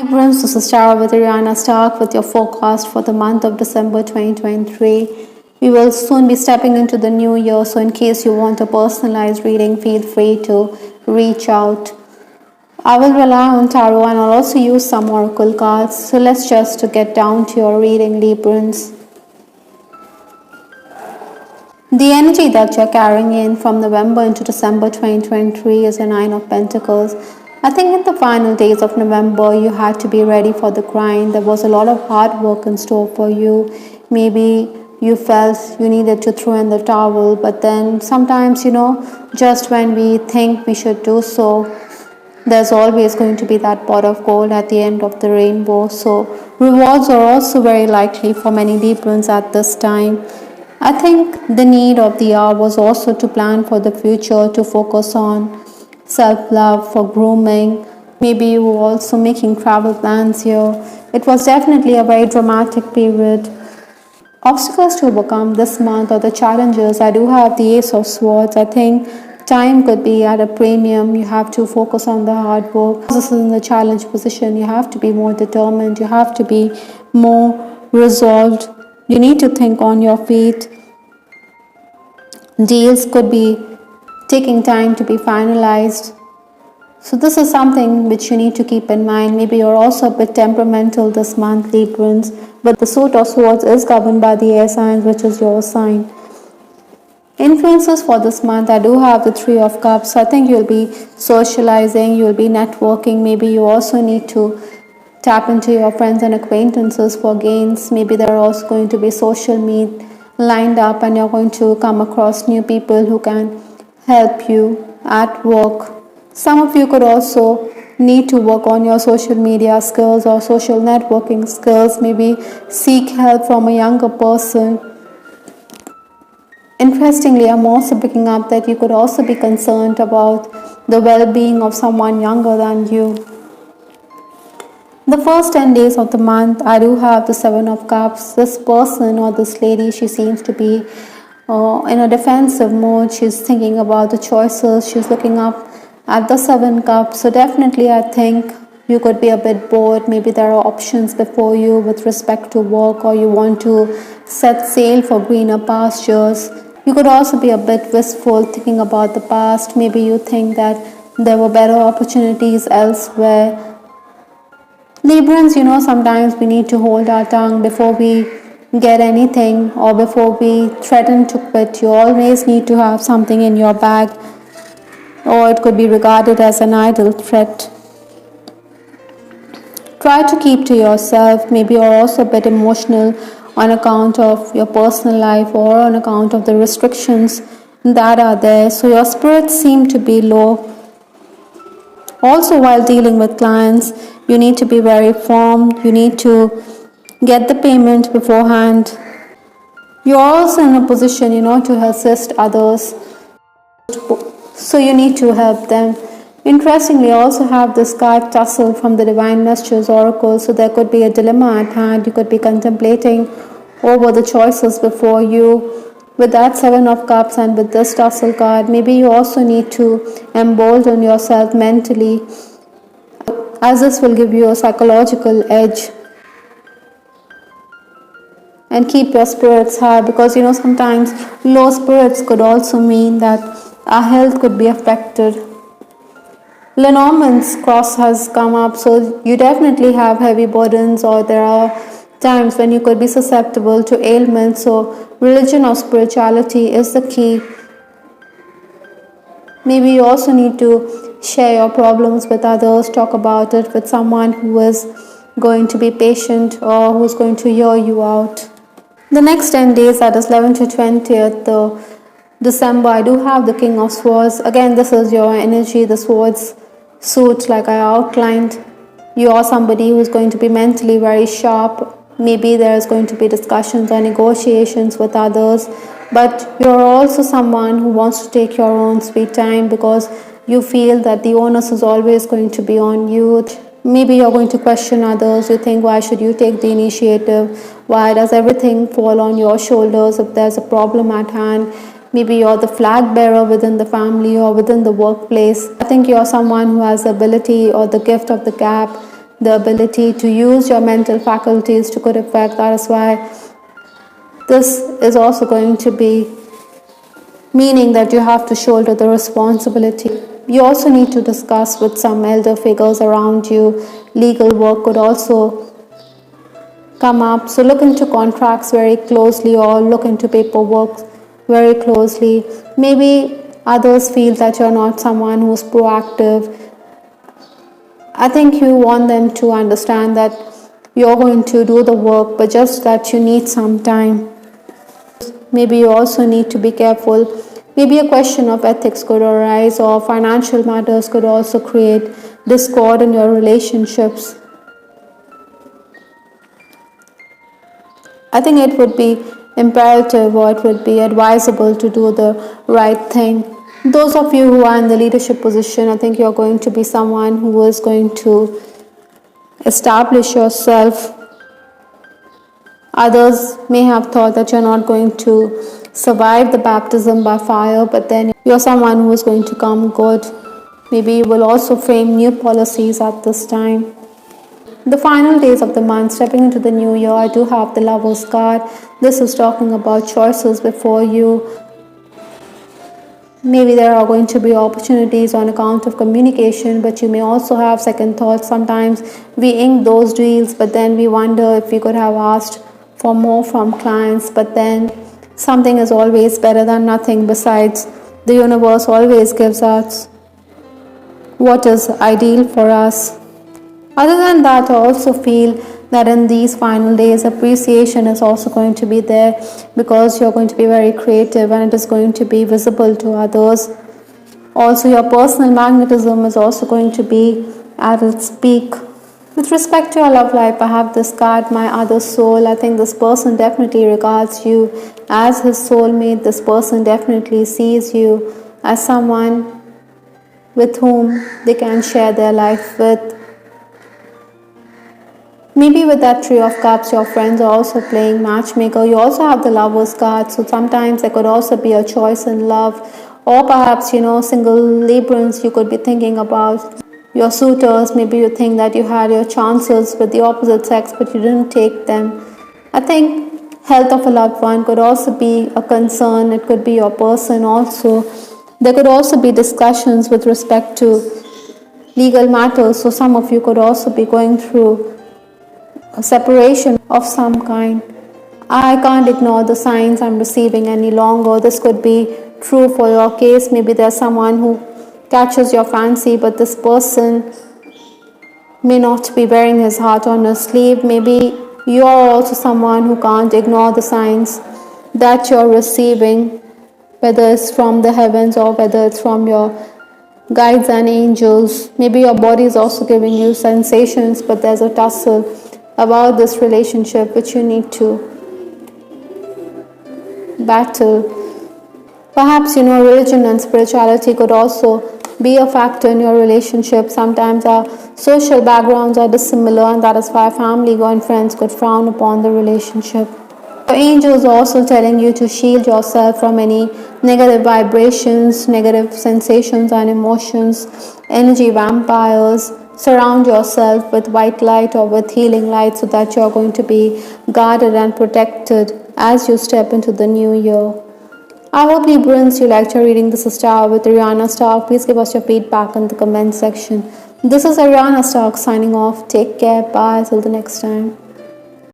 Librans, this is Tara with Ariana Stark with your forecast for the month of December 2023. We will soon be stepping into the new year, so in case you want a personalized reading, feel free to reach out. I will rely on tarot and I'll also use some oracle cards. So let's just get down to your reading, Librans. The energy that you're carrying in from November into December 2023 is a Nine of Pentacles. I think in the final days of November, you had to be ready for the grind. There was a lot of hard work in store for you. Maybe you felt you needed to throw in the towel, but then sometimes, just when we think we should do so, there's always going to be that pot of gold at the end of the rainbow. So rewards are also very likely for many Librans at this time. I think the need of the hour was also to plan for the future, to focus on self-love, for grooming. Maybe you were also making travel plans here. It was definitely a very dramatic period. Obstacles to overcome this month or the challenges, I do have the Ace of Swords. I think time could be at a premium. You have to focus on the hard work. This is in the challenge position. You have to be more determined. You have to be more resolved. You need to think on your feet. Deals could be taking time to be finalized. So this is something which you need to keep in mind. Maybe you're also a bit temperamental this month, Librans, but the Suit of Swords is governed by the air signs, which is your sign. Influences for this month, I do have the Three of Cups. I think you'll be socializing, you'll be networking. Maybe you also need to tap into your friends and acquaintances for gains. Maybe there are also going to be social meet lined up and you're going to come across new people who can help you at work. Some of you could also need to work on your social media skills or social networking skills. Maybe seek help from a younger person. Interestingly, I'm also picking up that you could also be concerned about the well-being of someone younger than you. The first 10 days of the month, I do have the Seven of Cups. This person or this lady, she seems to be in a defensive mode. She's thinking about the choices. She's looking up at the Seven Cups. So definitely I think you could be a bit bored. Maybe there are options before you with respect to work, or you want to set sail for greener pastures. You could also be a bit wistful, thinking about the past. Maybe you think that there were better opportunities elsewhere. Librans, sometimes we need to hold our tongue before we get anything or before we threaten to quit. You always need to have something in your bag, or it could be regarded as an idle threat. Try to keep to yourself. Maybe you're also a bit emotional on account of your personal life or on account of the restrictions that are there. So your spirits seem to be low. Also, while dealing with clients, you need to be very firm. You need to get the payment beforehand. You're also in a position, to assist others. So you need to help them. Interestingly, I also have this card Tussle from the Divine Messages Oracle. So there could be a dilemma at hand. You could be contemplating over the choices before you. With that Seven of Cups and with this Tussle card, maybe you also need to embolden yourself mentally, as this will give you a psychological edge. And keep your spirits high, because sometimes low spirits could also mean that our health could be affected. Lenormand's cross has come up, so you definitely have heavy burdens, or there are times when you could be susceptible to ailments. So religion or spirituality is the key. Maybe you also need to share your problems with others, talk about it with someone who is going to be patient or who's going to hear you out. The next 10 days, that is 11th to 20th December, I do have the King of Swords. Again, this is your energy, the swords suit like I outlined. You are somebody who's going to be mentally very sharp. Maybe there's going to be discussions or negotiations with others, but you're also someone who wants to take your own sweet time, because you feel that the onus is always going to be on you. Maybe you're going to question others. You think, why should you take the initiative? Why does everything fall on your shoulders if there's a problem at hand? Maybe you're the flag bearer within the family or within the workplace. I think you're someone who has the ability or the gift of the gap. the ability to use your mental faculties to good effect. That is why this is also going to be meaning that you have to shoulder the responsibility. You also need to discuss with some elder figures around you. Legal work could also come up. So look into contracts very closely or look into paperwork very closely. Maybe others feel that you're not someone who's proactive. I think you want them to understand that you're going to do the work, but just that you need some time. Maybe you also need to be careful. Maybe a question of ethics could arise, or financial matters could also create discord in your relationships. I think it would be imperative or it would be advisable to do the right thing. Those of you who are in the leadership position, I think you're going to be someone who is going to establish yourself. Others may have thought that you're not going to survive the baptism by fire, but then you're someone who is going to come good. Maybe you will also frame new policies at this time. The final days of the month, stepping into the new year, I do have the Lover's card. This is talking about choices before you. Maybe there are going to be opportunities on account of communication, but you may also have second thoughts. Sometimes we ink those deals, but then we wonder if we could have asked for more from clients. But then something is always better than nothing. Besides, the universe always gives us what is ideal for us. Other than that, I also feel that in these final days, appreciation is also going to be there because you're going to be very creative and it is going to be visible to others. Also, your personal magnetism is also going to be at its peak. With respect to your love life, I have this card, my other soul. I think this person definitely regards you as his soulmate. This person definitely sees you as someone with whom they can share their life with. Maybe with that Three of Cups, your friends are also playing matchmaker. You also have the Lover's card, so sometimes there could also be a choice in love. Or perhaps, single Librans, you could be thinking about your suitors. Maybe you think that you had your chances with the opposite sex, but you didn't take them. I think health of a loved one could also be a concern. It could be your person also. There could also be discussions with respect to legal matters, so some of you could also be going through a separation of some kind. I can't ignore the signs I'm receiving any longer. This could be true for your case. Maybe there's someone who catches your fancy, but this person may not be wearing his heart on his sleeve. Maybe you are also someone who can't ignore the signs that you're receiving, whether it's from the heavens or whether it's from your guides and angels. Maybe your body is also giving you sensations, but there's a tussle about this relationship which you need to battle. Perhaps religion and spirituality could also be a factor in your relationship. Sometimes our social backgrounds are dissimilar, and that is why family and friends could frown upon the relationship. Your angels are also telling you to shield yourself from any negative vibrations, negative sensations and emotions, energy vampires. Surround yourself with white light or with healing light so that you're going to be guarded and protected as you step into the new year. I hope Librans, you liked your reading. This is Star with Ariana Stark. Please give us your feedback in the comment section. This is Ariana Stark signing off. Take care. Bye. Till the next time.